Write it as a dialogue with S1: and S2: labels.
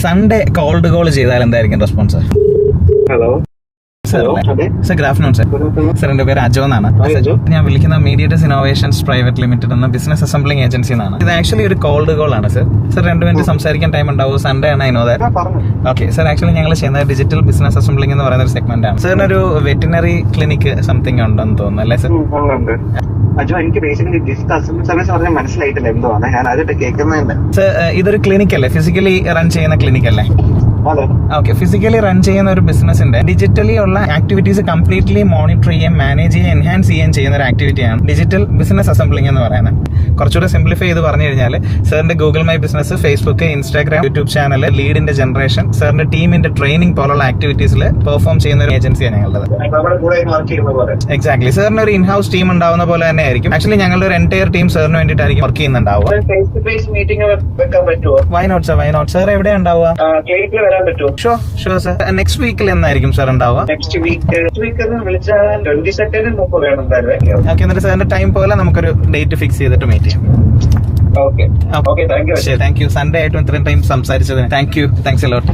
S1: Sunday called call ചെയ്താൽ എന്തായിരിക്കും response?
S2: Hello
S1: sir good afternoon sir. Sir എന്റെ പേര് അജോ എന്നാണ്. ഞാൻ വിളിക്കുന്ന മീഡിയേറ്റേഴ്സ് ഇന്നോവേഷൻസ് പ്രൈവറ്റ് ലിമിറ്റഡ് എന്ന ബിസിനസ് അസംബ്ലിംഗ് ഏജൻസി എന്നാണ്. ഇത് ആക്ച്വലി ഒരു കോൾഡ് കോൾ ആണ് സർ. സർ 2 മിനിറ്റ് സംസാരിക്കാൻ ടൈം ഉണ്ടാവും? സൺഡേ ആണ് അതിനോ? ഓക്കെ സർ, ആക്ച്വലി ഞങ്ങൾ ചെയ്യുന്നത് ഡിജിറ്റൽ ബിസിനസ് അസംബ്ലിംഗ് എന്ന് പറയുന്ന ഒരു സെഗ്മെന്റ് ആണ്. സാറിനൊരു വെറ്റിനറി ക്ലിനിക് സംതിങ് ഉണ്ടെന്ന് തോന്നുന്നു അല്ലേ സർ?
S2: അജോ, എനിക്ക് ബേസിക്കലി ഡിജിറ്റൽ അസംബ്ലി സർവീസ് പറഞ്ഞാൽ മനസ്സിലായിട്ടില്ല എന്തുവാണ്, ഞാൻ ആദ്യമായിട്ട് കേൾക്കുന്നതന്നെ.
S1: സർ ഇതൊരു ക്ലിനിക് അല്ലേ? ഫിസിക്കലി റൺ ചെയ്യുന്ന ക്ലിനിക് അല്ലേ? ഓക്കെ, ഫിസിക്കലി റൺ ചെയ്യുന്ന ഒരു ബിസിനസിന്റെ ഡിജിറ്റലി ഉള്ള ആക്ടിവിറ്റീസ് കംപ്ലീറ്റ്ലി മോണിറ്റർ ചെയ്യാൻ, മാനേജ് ചെയ്യാൻ, എൻഹാൻസ് ചെയ്യാൻ ചെയ്യുന്ന ഒരു ആക്ടിവിറ്റിയാണ് ഡിജിറ്റൽ ബിസിനസ് അസംബ്ലിംഗ് എന്ന് പറയുന്നത്. കുറച്ചുകൂടെ സിംപ്ലിഫൈ ചെയ്ത് പറഞ്ഞു കഴിഞ്ഞാൽ സാറിന്റെ Google my business, Facebook, Instagram, YouTube channel, ലീഡിന്റെ ജനറേഷൻ, സാറിന്റെ ടീമിന്റെ ട്രെയിനിങ് പോലുള്ള ആക്ടിവിറ്റീസിൽ പെർഫോം ചെയ്യുന്ന ഒരു ഏജൻസിയാണ് ഞങ്ങളുടേത്. എക്സാക്ട്ലി, സാറിന് ഒരു ഇൻഹൌസ് ടീം ഉണ്ടാവുന്ന പോലെ തന്നെ ആയിരിക്കും. ആക്ച്വലി ഞങ്ങളുടെ ഒരു എൻറ്റയർ ടീം സാറിന് വേണ്ടിയിട്ടായിരിക്കും വർക്ക് ചെയ്യുന്നുണ്ടാവുക. Why not sir, why not. Sir എവിടെ ഉണ്ടാവുക? Sure sir. നെക്സ്റ്റ് വീക്കിൽ എന്നായിരിക്കും സാർ ഉണ്ടാവുക? ഓക്കെ, എന്നിട്ട് സാറിന്റെ ടൈം പോലെ നമുക്കൊരു ഡേറ്റ് ഫിക്സ് ചെയ്തിട്ട് മീറ്റ് ചെയ്യാം.
S2: Okay, thank you.
S1: സൺഡേ ആയിട്ടും ഇത്രയും ടൈം സംസാരിച്ചതിന് thank you. Thanks a lot.